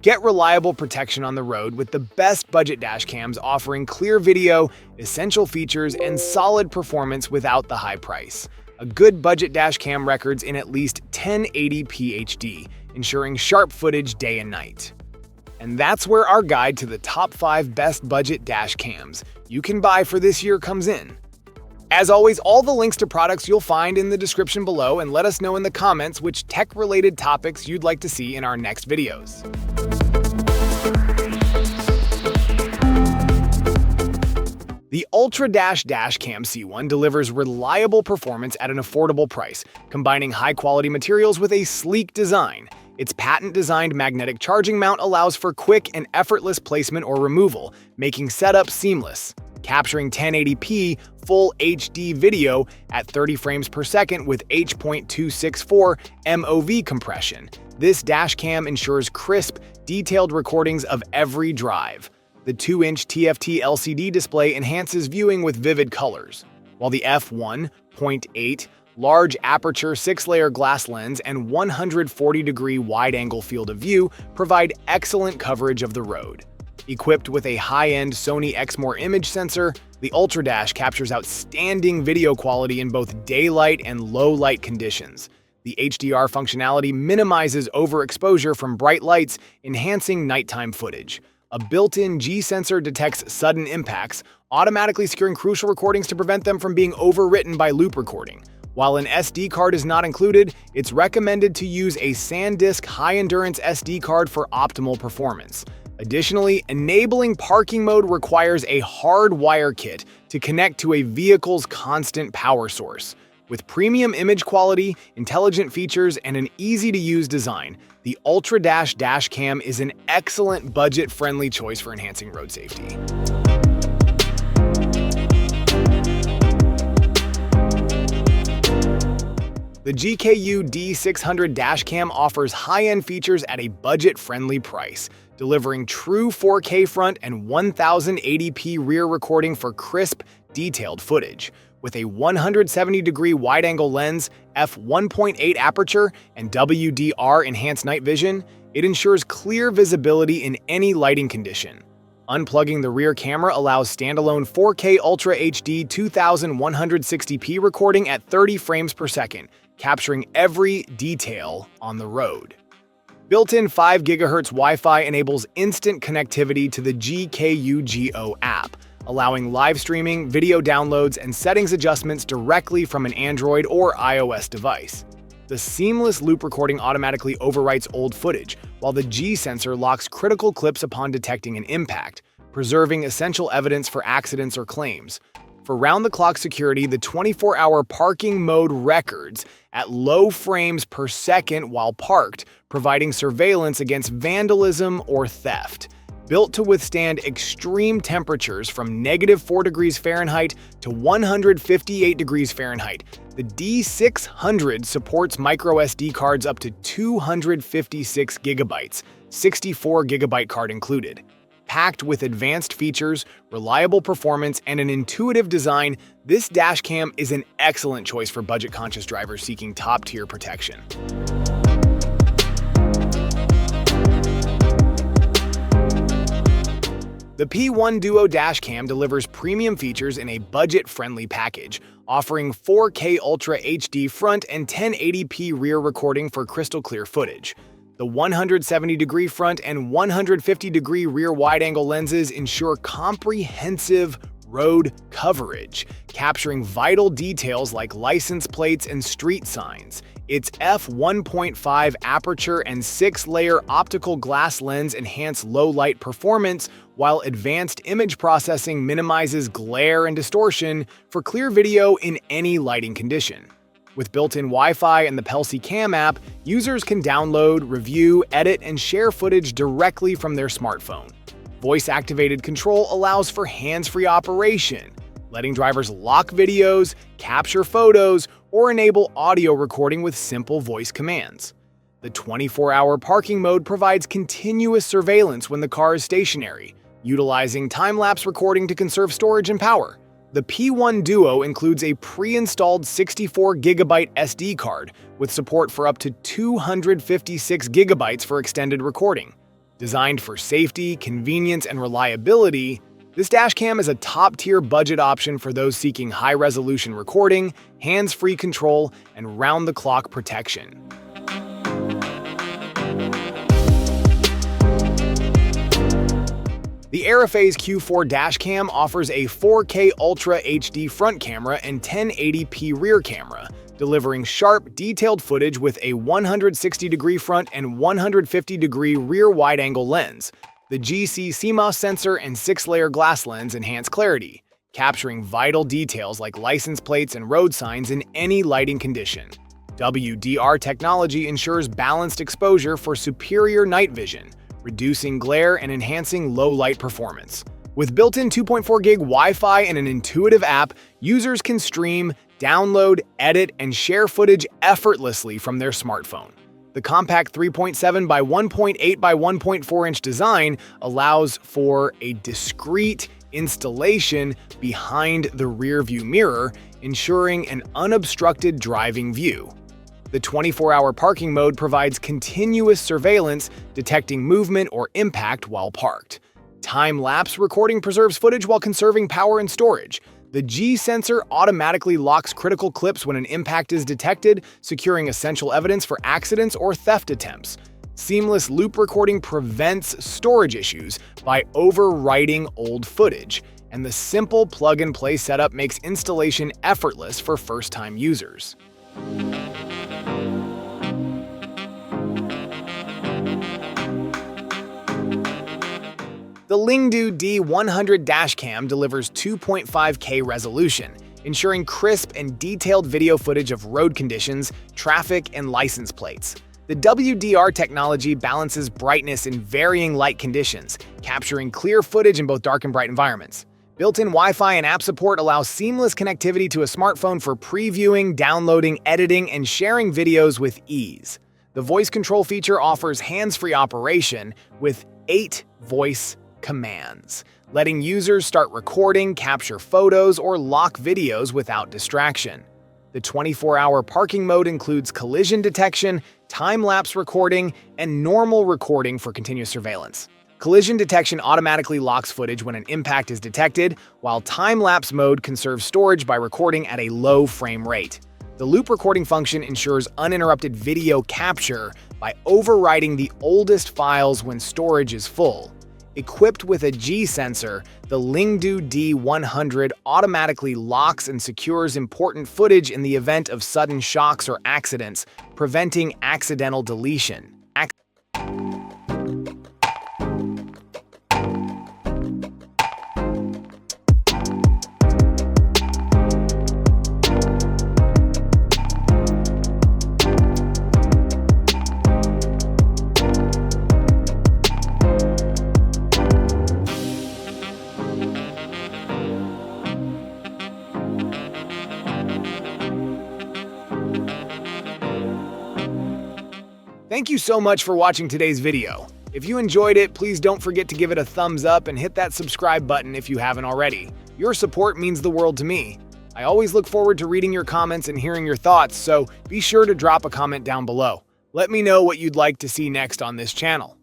Get reliable protection on the road with the best budget dash cams offering clear video, essential features, and solid performance without the high price. A good budget dash cam records in at least 1080p HD, ensuring sharp footage day and night. And that's where our guide to the top 5 best budget dash cams you can buy for this year comes in. As always, all the links to products you'll find in the description below, and let us know in the comments which tech-related topics you'd like to see in our next videos. The UltraDash Dashcam C1 delivers reliable performance at an affordable price, combining high-quality materials with a sleek design. Its patent-designed magnetic charging mount allows for quick and effortless placement or removal, making setup seamless. Capturing 1080p full HD video at 30 frames per second with H.264 MOV compression. This dashcam ensures crisp, detailed recordings of every drive. The 2-inch TFT LCD display enhances viewing with vivid colors, while the f1.8 large aperture 6-layer glass lens and 140-degree wide-angle field of view provide excellent coverage of the road. Equipped with a high-end Sony Exmor image sensor, the UltraDash captures outstanding video quality in both daylight and low-light conditions. The HDR functionality minimizes overexposure from bright lights, enhancing nighttime footage. A built-in G sensor detects sudden impacts, automatically securing crucial recordings to prevent them from being overwritten by loop recording. While an SD card is not included, it's recommended to use a SanDisk high-endurance SD card for optimal performance. Additionally, enabling parking mode requires a hard wire kit to connect to a vehicle's constant power source. With premium image quality, intelligent features, and an easy-to-use design, the UltraDash Dashcam is an excellent budget-friendly choice for enhancing road safety. The GKU D600 Dashcam offers high-end features at a budget-friendly price, delivering true 4K front and 1080p rear recording for crisp, detailed footage. With a 170-degree wide-angle lens, f1.8 aperture, and WDR enhanced night vision, it ensures clear visibility in any lighting condition. Unplugging the rear camera allows standalone 4K Ultra HD 2160p recording at 30 frames per second, capturing every detail on the road. Built-in 5 GHz Wi-Fi enables instant connectivity to the GKU Go app, allowing live streaming, video downloads, and settings adjustments directly from an Android or iOS device. The seamless loop recording automatically overwrites old footage, while the G sensor locks critical clips upon detecting an impact, preserving essential evidence for accidents or claims. For round-the-clock security, the 24-hour parking mode records at low frames per second while parked, providing surveillance against vandalism or theft. Built to withstand extreme temperatures from -4 degrees Fahrenheit to 158 degrees Fahrenheit, the D600 supports microSD cards up to 256 gigabytes, 64 gigabyte card included. Packed with advanced features, reliable performance, and an intuitive design, this dashcam is an excellent choice for budget-conscious drivers seeking top-tier protection. The P1 Duo Dashcam delivers premium features in a budget-friendly package, offering 4K Ultra HD front and 1080p rear recording for crystal-clear footage. The 170-degree front and 150-degree rear wide-angle lenses ensure comprehensive road coverage, capturing vital details like license plates and street signs. Its f1.5 aperture and 6-layer optical glass lens enhance low-light performance, while advanced image processing minimizes glare and distortion for clear video in any lighting condition. With built-in Wi-Fi and the Pelsi Cam app, users can download, review, edit, and share footage directly from their smartphone. Voice-activated control allows for hands-free operation, letting drivers lock videos, capture photos, or enable audio recording with simple voice commands. The 24-hour parking mode provides continuous surveillance when the car is stationary, utilizing time-lapse recording to conserve storage and power. The P1 Duo includes a pre-installed 64GB SD card with support for up to 256GB for extended recording. Designed for safety, convenience, and reliability, this dashcam is a top-tier budget option for those seeking high-resolution recording, hands-free control, and round-the-clock protection. The ARIFAYZ Q4 dashcam offers a 4K Ultra HD front camera and 1080p rear camera, delivering sharp, detailed footage with a 160-degree front and 150-degree rear wide-angle lens. The GC CMOS sensor and 6-layer glass lens enhance clarity, capturing vital details like license plates and road signs in any lighting condition. WDR technology ensures balanced exposure for superior night vision, reducing glare and enhancing low-light performance. With built-in 2.4 gig Wi-Fi and an intuitive app, users can stream, download, edit, and share footage effortlessly from their smartphone. The compact 3.7 by 1.8 by 1.4 inch design allows for a discreet installation behind the rear-view mirror, ensuring an unobstructed driving view. The 24-hour parking mode provides continuous surveillance, detecting movement or impact while parked. Time-lapse recording preserves footage while conserving power and storage. The G sensor automatically locks critical clips when an impact is detected, securing essential evidence for accidents or theft attempts. Seamless loop recording prevents storage issues by overwriting old footage, and the simple plug-and-play setup makes installation effortless for first-time users. The LINGDU D100 dashcam delivers 2.5K resolution, ensuring crisp and detailed video footage of road conditions, traffic, and license plates. The WDR technology balances brightness in varying light conditions, capturing clear footage in both dark and bright environments. Built-in Wi-Fi and app support allows seamless connectivity to a smartphone for previewing, downloading, editing, and sharing videos with ease. The voice control feature offers hands-free operation with 8 voice commands, letting users start recording, capture photos, or lock videos without distraction. The 24-hour parking mode includes collision detection, time-lapse recording, and normal recording for continuous surveillance. Collision detection automatically locks footage when an impact is detected, while time-lapse mode conserves storage by recording at a low frame rate. The loop recording function ensures uninterrupted video capture by overwriting the oldest files when storage is full. Equipped with a G sensor, the LINGDU D100 automatically locks and secures important footage in the event of sudden shocks or accidents, preventing accidental deletion. Thank you so much for watching today's video. If you enjoyed it, please don't forget to give it a thumbs up and hit that subscribe button if you haven't already. Your support means the world to me. I always look forward to reading your comments and hearing your thoughts, so be sure to drop a comment down below. Let me know what you'd like to see next on this channel.